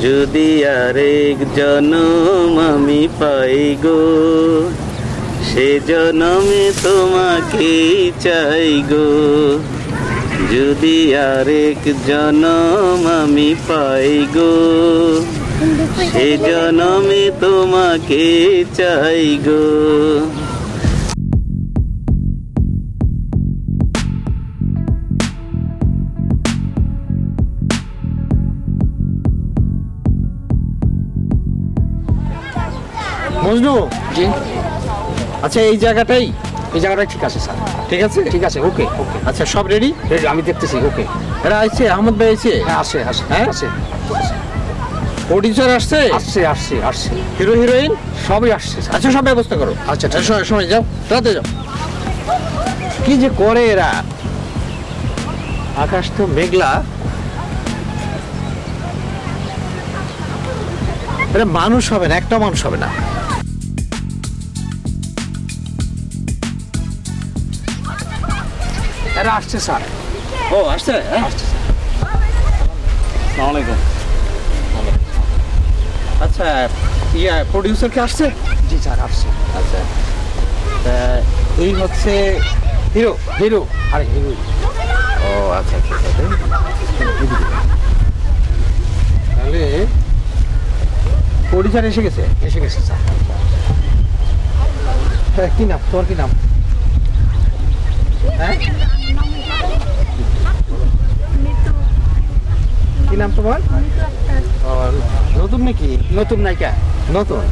যদি আরেক জনম আমি পাই গো, সে জনমে তোমাকেই চাই গো। যদি আরেক জনম আমি পাই গো, সে জনমে তোমাকে চাই গো। মজনু জি, আচ্ছা এই জায়গাটাই ঠিক আছে স্যার। ঠিক আছে? ঠিক আছে, ওকে ওকে। আচ্ছা সব রেডি? আমি দেখতেছি। ওকে, এরা আসছে, আহমদ ভাই আসছে? হ্যাঁ আসে আসে হ্যাঁ? আসে প্রডিউসার আসছে? আসছে আসছে আসছে হিরো হিরোইন সবই আসছে স্যার। আচ্ছা সব ব্যবস্থা করো। আচ্ছা, ঠিক আছে। সময় যাও, রাতে যাও। কি যে করে এরা, আকাশ তো মেঘলা। এরা মানুষ হবে না, একটা মানুষ হবে না। এরা আসছে স্যার। ও আসছে? আসছে স্যার। আসসালামু আলাইকুম। আচ্ছা প্রডিউসার কি আসছে? জি স্যার আসছে। আচ্ছা এই হচ্ছে হিরো। হিরো আর হিরোইন। ও আচ্ছা ঠিক আছে। তাহলে প্রডিউসার এসে গেছে? এসে গেছে স্যার। হ্যাঁ, কি নাম তোমার, কি নাম? হ্যাঁ কি নাম তোমার? নতুন নাকি? নতুন নায়িকা। নতুন।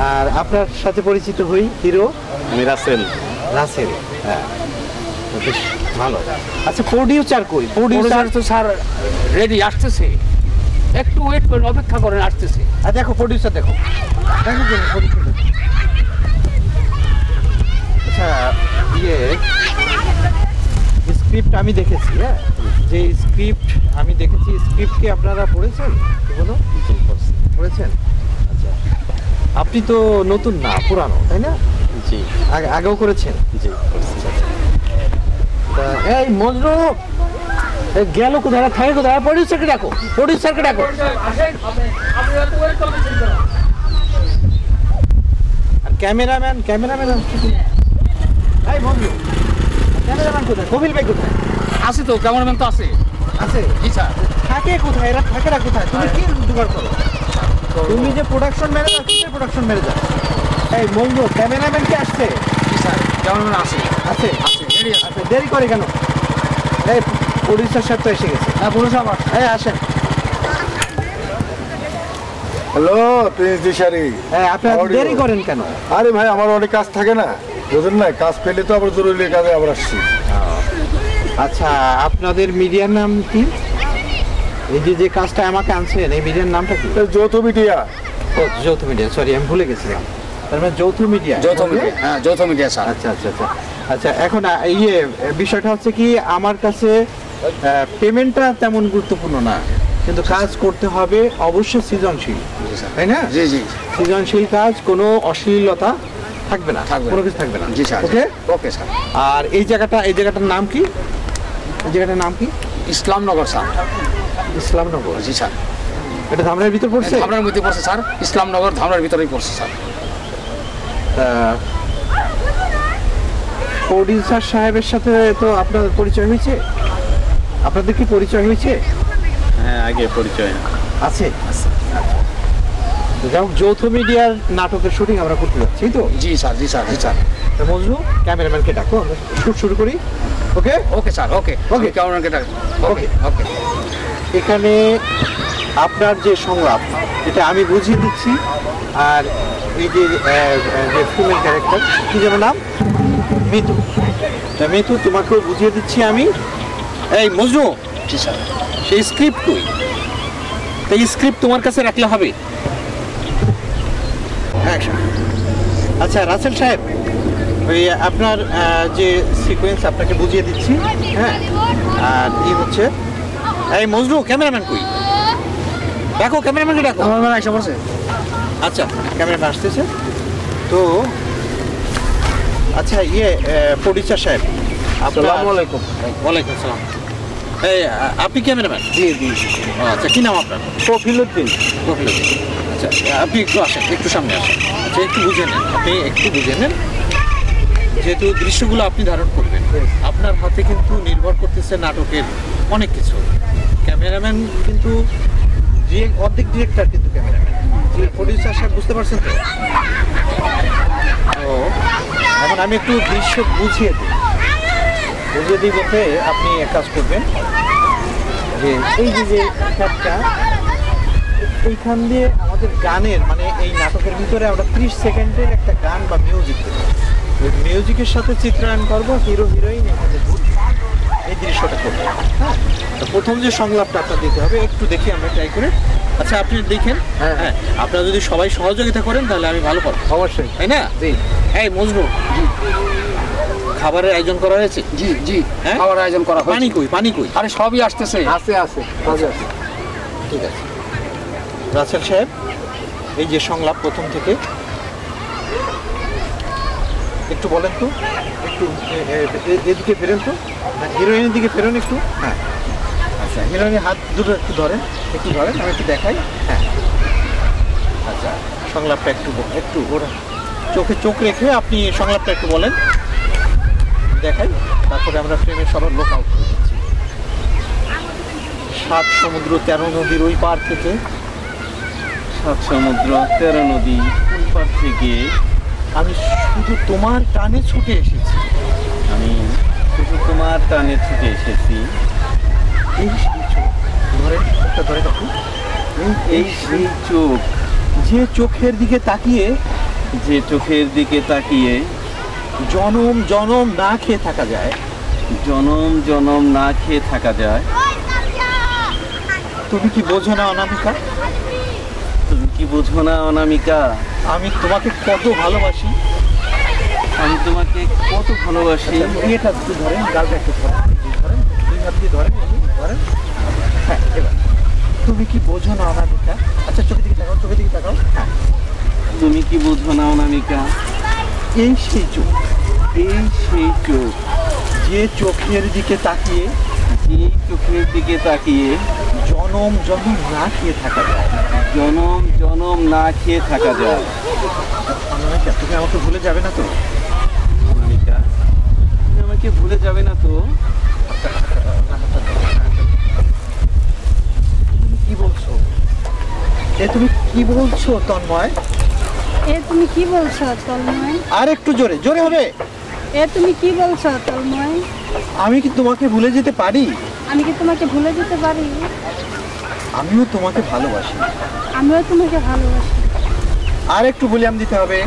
আর আপনার সাথে পরিচিত হই, হিরো আমি রাসেল। রাসেল। হ্যাঁ বেশ ভালো। আচ্ছা প্রডিউসার কই? প্রডিউসার তো স্যার রেডি, আসতেছে। একটু ওয়েট করেন, অপেক্ষা করেন, আসতেছে। আর দেখো প্রডিউসার, দেখো দেখো প্রডিউসার। আচ্ছা ইয়ে স্ক্রিপ্ট আমি দেখেছি, হ্যাঁ যে স্ক্রিপ্ট আমি দেখেছি, স্ক্রিপ্ট কি আপনারা পড়েছেন? বলো। পড়েছেন? আচ্ছা আপনি তো নতুন না, পুরানো তাই না? জি আগেও করেছেন? জি। তা এই মজনু গেল কোথায়, থাকে কোথায়? প্রডিউসারকে ডাকো, প্রডিউসারকে ডাকো। আর ক্যামেরাম্যান, ক্যামেরাম্যান এই বন্ধু, ক্যামেরাম্যান কোথায়? কবিল ভাই কোথায়? আছে তো, ক্যামেরাম্যান তো আছে। আছে? জি স্যার। থাকে কোথায় এরা? থাকে না কোথায়? তুমি কি জোগাড় করো? তুমি যে প্রোডাকশন ম্যানেজার, কিসের প্রোডাকশন ম্যানেজার? এই বন্ধু ক্যামেরাম্যান কি আসছে? জি স্যার, ক্যামেরাম্যান আছে। আছে? রেডি আছে। আচ্ছা দেরি করে কেন? এই প্রডিউসার সাহেব তো এসে গেছে। হ্যাঁ বলুন স্যার। এই আসেন। Hello prince Dishari. হ্যাঁ আপনি এত দেরি করেন কেন? আরে ভাই আমার অনেক কাজ থাকে না, বুঝলেন না, কাজ পেলে তো আবার জরুরি কাজে আবার আসছি। আচ্ছা আপনাদের মিডিয়ার নাম কি? এই যে যে কাজটা আমাকে আনছেন, এই মিডিয়ার নামটা কি? যৌথ মিডিয়া। ও যৌথ মিডিয়া, সরি আমি ভুলে গেছিলাম। তার মানে যৌথ মিডিয়া। যৌথ মিডিয়া, হ্যাঁ যৌথ মিডিয়া স্যার। আচ্ছা আচ্ছা আচ্ছা আচ্ছা এখন ইয়ে বিষয়টা হচ্ছে কি, আমার কাছে পেমেন্টটা তেমন গুরুত্বপূর্ণ না, কিন্তু কাজ করতে হবে অবশ্যই সৃজনশীল, তাই না? জি জি। সৃজনশীল কাজ, কোনো অশ্লীলতা থাকবে না, থাকবে না। কোনো কিছু থাকবে না। জি স্যার। ওকে ওকে স্যার। আর এই জায়গাটার নাম কি? এই জায়গাটার নাম কি? ইসলামনগর স্যার। ইসলামনগর? জি স্যার। এটা ধামরার ভিতর পড়ছে? ধামরার মধ্যে পড়ছে স্যার, ইসলামনগর ধামরার ভিতরেই পড়ছে স্যার। প্রডিউসার সাহেবের সাথে তো আপনার পরিচয় হয়েছে? আপনাদের কি পরিচয় হয়েছে? হ্যাঁ আগে পরিচয় আছে। যাই হোক, যৌথ মিডিয়ার নাটকের শুটিং আমরা করতে যাচ্ছি তো? জি স্যার, জি স্যার, জি স্যার। মজনু ক্যামেরাম্যানকে ডাকো, আমরা শুট শুরু করি। ওকে ওকে স্যার, ওকে ওকে। ক্যামেরাম্যানকে ডাক। ওকে ওকে। এখানে আপনার যে সংলাপ, এটা আমি বুঝিয়ে দিচ্ছি। আর এই যে ফিমেল ক্যারেক্টার, কি যেন নাম? মিতু। তা মিতু তোমাকেও বুঝিয়ে দিচ্ছি আমি। এই মজনু, জি স্যার। সেই স্ক্রিপ্ট কই? এই স্ক্রিপ্ট তোমার কাছে রাখলে হবে? আচ্ছা রাসেল সাহেব, ওই আপনার যে সিকোয়েন্স আপনাকে বুঝিয়ে দিচ্ছি, হ্যাঁ। আর এই হচ্ছে এই মজনু, ক্যামেরাম্যান কই? দেখো ক্যামেরাম্যানকে ডাকো। ক্যামেরাম্যান এসে পড়ছে। আচ্ছা ক্যামেরাম্যান আসতেছে তো। আচ্ছা ইয়ে প্রডিউসার সাহেব, আসসালামু আলাইকুম। ওয়ালাইকুম আসসালাম। এই আপনি ক্যামেরাম্যান? জি জি। আচ্ছা, কি নাম আপনার? কফিলুদ্দিন। কফিলুদ্দিন। আচ্ছা, আপনি একটু আসেন, একটু সামনে আসেন। আচ্ছা, একটু বুঝে নেন, আপনি একটু বুঝে নেন। যেহেতু দৃশ্যগুলো আপনি ধারণ করবেন, আপনার হাতে কিন্তু নির্ভর করতেছে নাটকের অনেক কিছু। ক্যামেরাম্যান কিন্তু অর্ধেক ডিরেক্টর কিন্তু ক্যামেরাম্যান, প্রডিউসার সাহেব, বুঝতে পারছেন তো? তো এখন আমি একটু দৃশ্য বুঝিয়ে দিই বলতে আপনি এক কাজ করবেন যে এই যে একটা এইখান দিয়ে আমাদের গানের মানে এই নাটকের ভিতরে আমরা 30 সেকেন্ডের একটা গান বা মিউজিক দেবো। ওই মিউজিকের সাথে চিত্রায়ন করবো, হিরো হিরোইন এখানে ঘুরবে, এই দৃশ্যটা করবো। হ্যাঁ, তো প্রথম যে সংলাপটা আপনার দিতে হবে, একটু দেখি আমরা ট্রাই করে। আচ্ছা, আপনি দেখেন। হ্যাঁ। হ্যাঁ, আপনারা যদি সবাই সহযোগিতা করেন তাহলে আমি ভালো পারবো, অবশ্যই। তাই না? জি এই মজনু, খাবারের আয়োজন করা হয়েছে? জি জি, হ্যাঁ? খাওয়ার আয়োজন করা পানি হয়েছে। কই, পানি কই? আরে সবই আসতেছে। আছে আছে আছে। ঠিক আছে রাসেল সাহেব, এই যে সংলাপ প্রথম থেকে একটু বলেন তো, একটু এদিকে ফেরেন তো, হিরোইনের দিকে ফেরুন একটু। হ্যাঁ আচ্ছা, হিরোইনের হাত দুটো একটু ধরেন, আমি একটু দেখাই। হ্যাঁ আচ্ছা, সংলাপটা একটু ওরা চোখে চোখ রেখে আপনি সংলাপটা একটু বলেন, দেখাই, তারপরে আমরা ফ্রেমে সবার লোক আউট করে দিচ্ছি। 7 সমুদ্র 13 নদীর ওই পার থেকে, 7 সমুদ্র 13 নদী কোন পার থেকে আমি শুধু তোমার টানে ছুটে এসেছি। আমি শুধু তোমার টানে ছুটে এসেছি। এই সেই চোখ, ধরেন একটা ধরে কাকু, এই সেই চোখ, যে চোখের দিকে তাকিয়ে যে চোখের দিকে তাকিয়ে জনম জনম না খেয়ে থাকা যায়। জনম জনম না খেয়ে থাকা যায়। তুমি কি বোঝো না অনামিকা, তুমি কি বোঝো না অনামিকা, আমি তোমাকে কত ভালোবাসি। আমি তোমাকে কত ভালোবাসি। এটা একটু ধরেন, গালটা একটু ধরেন, ধরেন, 2 হাত দিয়ে ধরেন, ধরেন। হ্যাঁ, এবার তুমি কি বোঝো না অনামিকা। আচ্ছা, চোখের দিকে তাকাও, চোখের দিকে তাকাও। হ্যাঁ, তুমি কি বোঝো না অনামিকা, এই সেই চোখ, এই সেই চোখ, যে চোখের দিকে তাকিয়ে যে চোখের দিকে তাকিয়ে জনম জনম না খেয়ে থাকা যায়। জনম জনম না খেয়ে থাকা যায়। অনামিকা, তুমি আমাকে ভুলে যাবে না তো? অনামিকা, তুমি আমাকে ভুলে যাবে না তো? তুমি কি বলছো? তুমি কি বলছো তন্ময়? তুমি কি বলছো তন্ময়? আর একটু জোরে, জোরে হবে। তুমি কি বলছো তন্ময়? আমি কি তোমাকে ভুলে যেতে পারি? আমি কি তোমাকে ভুলে যেতে পারি? আমিও তোমাকে ভালোবাসি। আমিও তোমাকে ভালোবাসি। আর একটু ভলিউম দিতে হবে,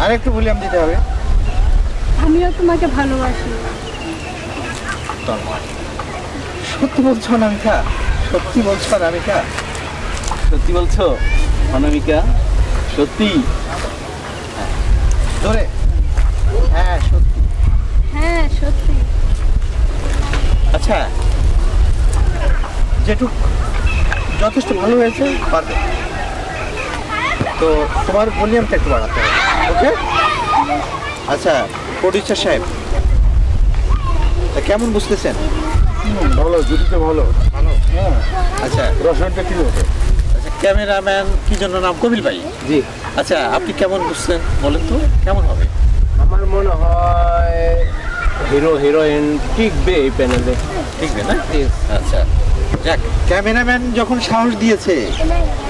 আর একটু ভলিউম দিতে হবে। আমিও তোমাকে ভালোবাসি। সত্যি বলছো অনামিকা, সত্যি বলছো অনামিকা? সত্যি বলছো অনামিকা, সত্যি? ধরে, হ্যাঁ সত্যি। হ্যাঁ সত্যি। আচ্ছা, যেটুক যথেষ্ট ভালো হয়েছে, পারবে। তো তোমার ভলিউমটা একটু বাড়াতে হবে, ওকে? আচ্ছা, প্রডিউসার সাহেব, তা কেমন বুঝতেছেন? ভালো, জুটিতে ভালো। ভালো। হ্যাঁ, আচ্ছা, রসায়নটা ঠিক হবে। আচ্ছা, ক্যামেরাম্যান কি জন্য নাম? কবিল ভাই। জি, আচ্ছা, আপনি কেমন বুঝছেন বলেন তো, কেমন হবে? আমার মনে হয় হিরো হিরোইন টিকবে এই প্যানেলে। ঠিকবে না? আচ্ছা, যাক, ক্যামেরাম্যান যখন সাহস দিয়েছে,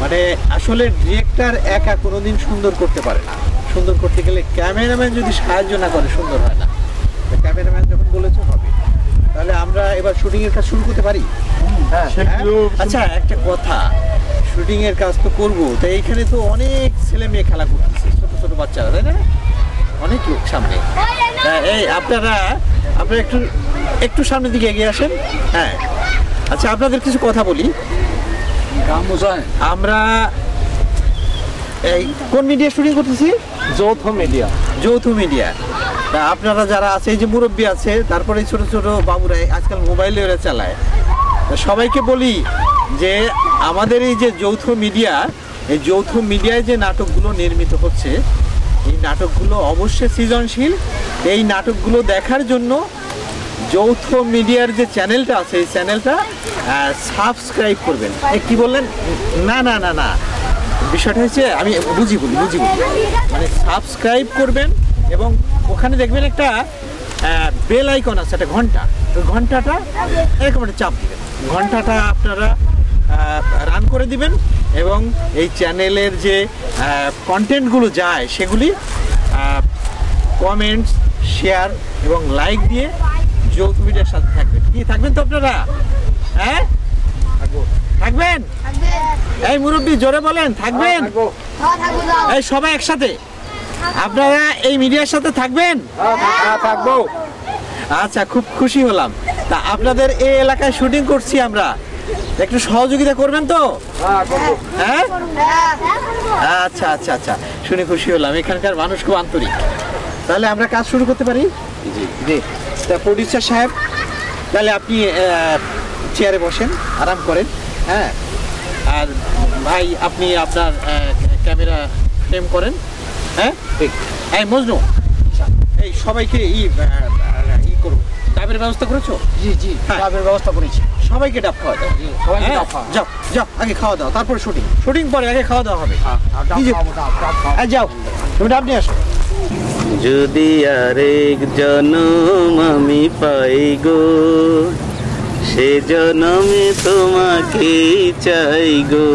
মানে আসলে ডিরেক্টর একা কোনোদিন সুন্দর করতে পারে না। সুন্দর করতে গেলে ক্যামেরাম্যান যদি সাহায্য না করে সুন্দর হয় না। ক্যামেরাম্যান যখন বলেছে হবে, তাহলে আমরা এবার শুটিং এর কাজ শুরু করতে পারি। হ্যাঁ, আচ্ছা, একটা কথা, শুটিং এর কাজ তো করবো, তাই এইখানে তো অনেক ছেলে মেয়ে খেলা করতেছে, ছোট ছোট বাচ্চারা, তাই না? অনেক লোক সামনে। এই আপনারা একটু একটু সামনের দিকে এগিয়ে আসেন। হ্যাঁ, আচ্ছা, আপনাদের কিছু কথা বলি। আমরা এই কোন মিডিয়া শুটিং করতেছি? যৌথ মিডিয়া। যৌথ মিডিয়া। তা আপনারা যারা আছে, এই যে মুরব্বী আছে, তারপরে ছোট ছোট বাবুরা আজকাল মোবাইলে ওরা চালায়, তা সবাইকে বলি যে আমাদের এই যে যৌথ মিডিয়া, এই যৌথ মিডিয়ায় যে নাটকগুলো নির্মিত হচ্ছে, এই নাটকগুলো অবশ্যই সৃজনশীল। এই নাটকগুলো দেখার জন্য যৌথ মিডিয়ার যে চ্যানেলটা আছে এই চ্যানেলটা সাবস্ক্রাইব করবেন। কি বললেন? না না না না, বিষয়টা হচ্ছে আমি বুঝি বলি মানে সাবস্ক্রাইব করবেন এবং ওখানে দেখবেন একটা বেল আইকন আছে, একটা ঘন্টা। ওই ঘন্টাটা এরকম একটা চাপ দিবেন, ঘন্টাটা আপনারা রান করে দিবেন এবং এই চ্যানেলের যে কন্টেন্টগুলো যায় সেগুলি কমেন্টস, শেয়ার এবং লাইক দিয়ে যৌথ মিডিয়ার সাথে থাকবেন। কি থাকবেন তো আপনারা? হ্যাঁ থাকবেন? এই মুরব্বী জোরে বলেন, থাকবেন? এই সবাই একসাথে আপনারা এই মিডিয়ার সাথে থাকবেন? থাকবো। আচ্ছা, খুব খুশি হলাম। তা আপনাদের এই এলাকায় শুটিং করছি আমরা, একটু সহযোগিতা করবেন তো? হ্যাঁ আচ্ছা আচ্ছা আচ্ছা, শুনে খুশি হলাম। এখানকার মানুষ খুব আন্তরিক। তাহলে আমরা কাজ শুরু করতে পারি? জি। তা প্রডিউসার সাহেব, তাহলে আপনি চেয়ারে বসেন, আরাম করেন। হ্যাঁ, আর ভাই আপনি আপনার ক্যামেরা ফ্রেম করেন। হ্যাঁ ঠিক। এই মজনু, এই সবাইকে করুন। ডাবের ব্যবস্থা করেছো? জি জি, ডাবের ব্যবস্থা করেছি। সবাইকে ডাব খাওয়া দাও। সবাইকে হ্যাঁ? ডাব খাওয়া। যাও যাও, আগে খাওয়া দাও, তারপরে শুটিং পরে, আগে খাওয়া দাওয়া হবে। ডাব এই যে, খাবো, ডাব খাবো। যাও তুমি ডাব নিয়ে আসো। যদি আরেক জনম আমি পাই গো, সে জনমে তোমাকে চাই গো।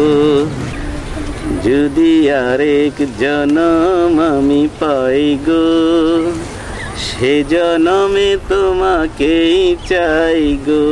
যদি আরেক জনম আমি পাই গো, সে জনমে তোমাকে চাই গো।